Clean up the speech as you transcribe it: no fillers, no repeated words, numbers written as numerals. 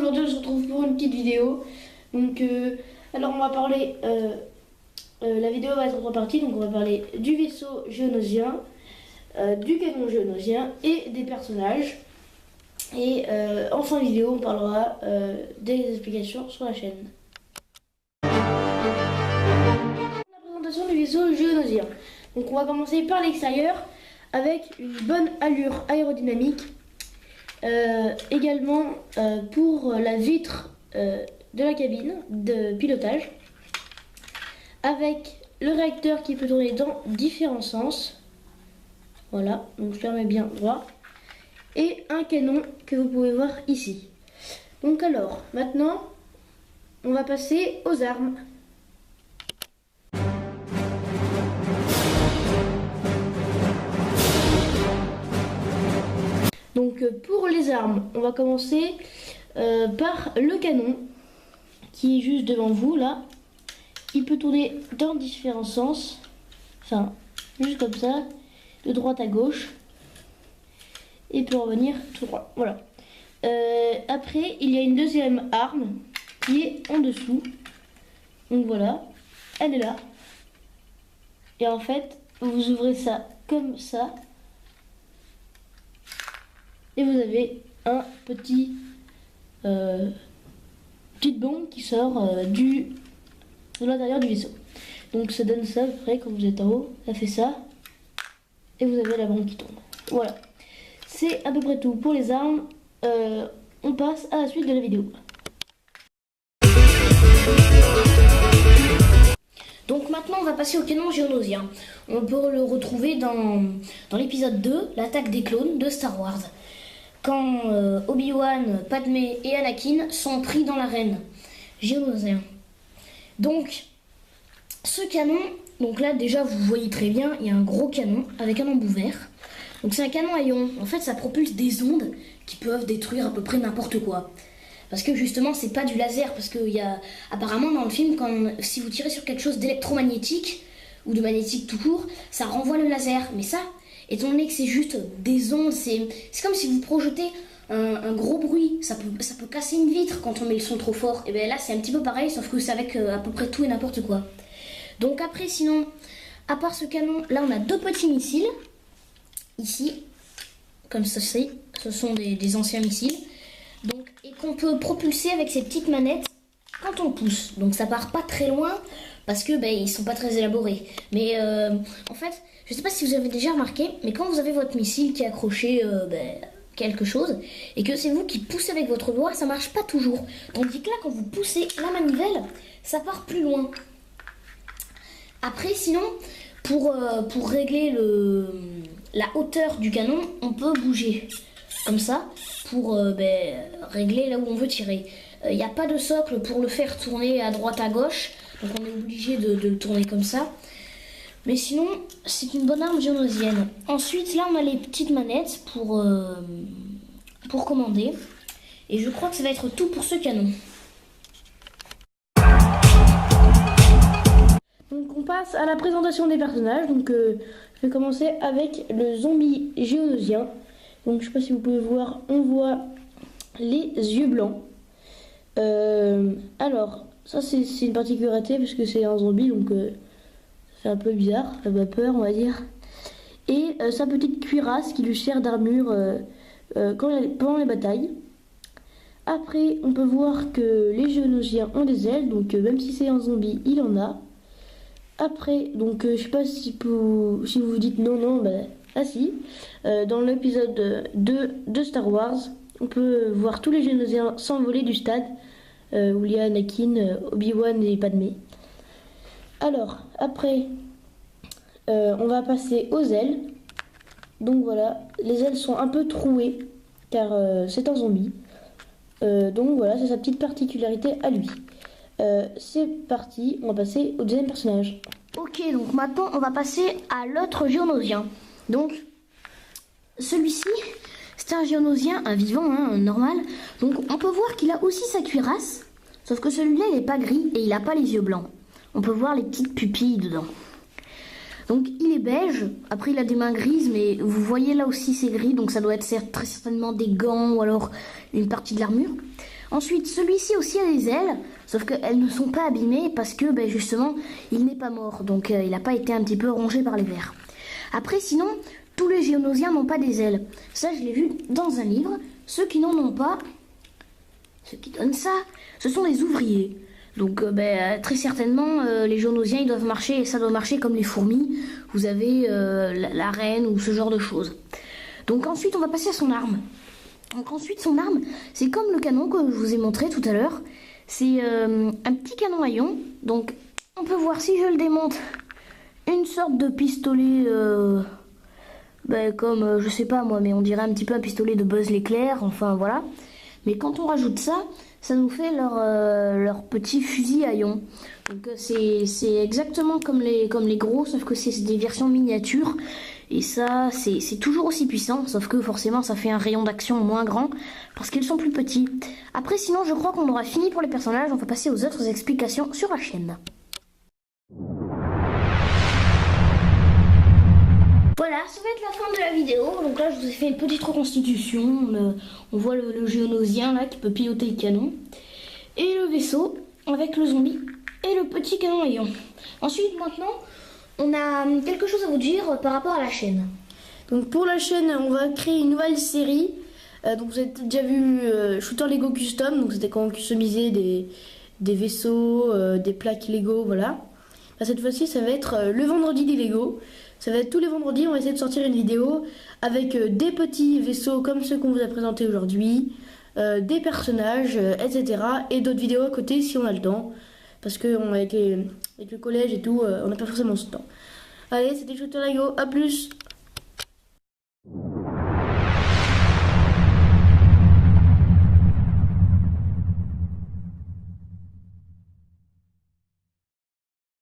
aujourd'hui on se retrouve pour une petite vidéo. Donc, alors on va parler, la vidéo va être en trois parties. Donc on va parler du vaisseau géonosien, du canon géonosien et des personnages. Et en fin de vidéo on parlera des explications sur la chaîne. La présentation du vaisseau géonosien. Donc on va commencer par l'extérieur avec une bonne allure aérodynamique. Également pour la vitre de la cabine de pilotage, avec le réacteur qui peut tourner dans différents sens. Voilà, donc je le remets bien droit. Et un canon que vous pouvez voir ici. Donc alors, maintenant, on va passer aux armes. Donc pour les armes, on va commencer par le canon qui est juste devant vous là. Il peut tourner dans différents sens, enfin juste comme ça, de droite à gauche, et peut revenir tout droit. Voilà. Après, il y a une deuxième arme qui est en dessous. Donc voilà, elle est là. Et en fait, vous ouvrez ça comme ça. Et vous avez un petite bombe qui sort de l'intérieur du vaisseau. Donc ça donne ça à peu près quand vous êtes en haut. Ça fait ça. Et vous avez la bombe qui tombe. Voilà. C'est à peu près tout pour les armes. On passe à la suite de la vidéo. Donc maintenant on va passer au canon géonosien. On peut le retrouver dans l'épisode 2, l'attaque des clones de Star Wars. Quand Obi-Wan, Padmé et Anakin sont pris dans l'arène géonosien. Donc ce canon, donc là déjà vous voyez très bien, il y a un gros canon avec un embout vert. Donc c'est un canon à ion. En fait ça propulse des ondes qui peuvent détruire à peu près n'importe quoi. Parce que justement c'est pas du laser, parce qu'il y a apparemment dans le film, si vous tirez sur quelque chose d'électromagnétique ou de magnétique tout court, ça renvoie le laser. Mais ça, étant donné que c'est juste des ondes, c'est comme si vous projetez un gros bruit, ça peut casser une vitre quand on met le son trop fort. Et bien là c'est un petit peu pareil, sauf que c'est avec à peu près tout et n'importe quoi. Donc après sinon, à part ce canon, là on a deux petits missiles, ici, comme ceci, ce sont des anciens missiles. Donc, et qu'on peut propulser avec ces petites manettes quand on pousse. Donc ça part pas très loin parce que ils sont pas très élaborés. Mais en fait, je sais pas si vous avez déjà remarqué, mais quand vous avez votre missile qui est accroché quelque chose et que c'est vous qui poussez avec votre doigt, ça marche pas toujours. Tandis que là, quand vous poussez la manivelle, ça part plus loin. Après, sinon, pour régler la hauteur du canon, on peut bouger comme ça pour régler là où on veut tirer. Il n'y a pas de socle pour le faire tourner à droite à gauche, donc on est obligé de le tourner comme ça. Mais sinon, c'est une bonne arme géonosienne. Ensuite, là on a les petites manettes pour commander. Et je crois que ça va être tout pour ce canon. Donc on passe à la présentation des personnages. Donc je vais commencer avec le zombie géonosien. Donc je sais pas si vous pouvez voir, on voit les yeux blancs. Alors ça c'est une particularité parce que c'est un zombie, donc c'est un peu bizarre, ça fait peur on va dire. Et sa petite cuirasse qui lui sert d'armure pendant les batailles. Après on peut voir que les géonosiens ont des ailes, donc même si c'est un zombie il en a. Après donc je sais pas si vous vous dites non, ah si, dans l'épisode 2 de Star Wars, on peut voir tous les géonosiens s'envoler du stade où il y a Anakin, Obi-Wan et Padmé. Alors, après, on va passer aux ailes. Donc voilà, les ailes sont un peu trouées car c'est un zombie. Donc voilà, c'est sa petite particularité à lui. C'est parti, on va passer au deuxième personnage. Ok, donc maintenant on va passer à l'autre géonosien. Donc, celui-ci, c'est un géonosien, un vivant, normal. Donc, on peut voir qu'il a aussi sa cuirasse, sauf que celui-là, il n'est pas gris et il n'a pas les yeux blancs. On peut voir les petites pupilles dedans. Donc, il est beige. Après, il a des mains grises, mais vous voyez là aussi, c'est gris. Donc, ça doit être très certainement des gants ou alors une partie de l'armure. Ensuite, celui-ci aussi a des ailes, sauf qu'elles ne sont pas abîmées parce que justement, il n'est pas mort, donc il n'a pas été un petit peu rongé par les vers. Après, sinon, tous les géonosiens n'ont pas des ailes. Ça, je l'ai vu dans un livre. Ceux qui n'en ont pas, ceux qui donnent ça, ce sont les ouvriers. Donc très certainement, les géonosiens, ils doivent marcher, et ça doit marcher comme les fourmis. Vous avez la reine ou ce genre de choses. Donc ensuite, on va passer à son arme. Donc ensuite, son arme, c'est comme le canon que je vous ai montré tout à l'heure. C'est un petit canon à ion. Donc on peut voir, si je le démonte, une sorte de pistolet, comme, je sais pas moi, mais on dirait un petit peu un pistolet de Buzz l'éclair, enfin voilà. Mais quand on rajoute ça, ça nous fait leur petit fusil à ion. Donc c'est exactement comme les gros, sauf que c'est des versions miniatures. Et ça, c'est toujours aussi puissant, sauf que forcément ça fait un rayon d'action moins grand, parce qu'ils sont plus petits. Après, sinon, je crois qu'on aura fini pour les personnages, on va passer aux autres explications sur la chaîne. Voilà, ça va être la fin de la vidéo. Donc là, je vous ai fait une petite reconstitution. On voit le géonosien là qui peut piloter le canon. Et le vaisseau avec le zombie et le petit canon à ion. Ensuite, maintenant, on a quelque chose à vous dire par rapport à la chaîne. Donc pour la chaîne, on va créer une nouvelle série. Donc vous avez déjà vu Shooter Lego Custom. Donc c'était quand on customisait des vaisseaux, des plaques Lego, voilà. Là, cette fois-ci, ça va être le vendredi des Lego. Ça va être tous les vendredis, on va essayer de sortir une vidéo avec des petits vaisseaux comme ceux qu'on vous a présentés aujourd'hui, des personnages, etc. Et d'autres vidéos à côté si on a le temps. Parce que avec le collège et tout, on n'a pas forcément ce temps. Allez, c'était Shooter Lego, à plus!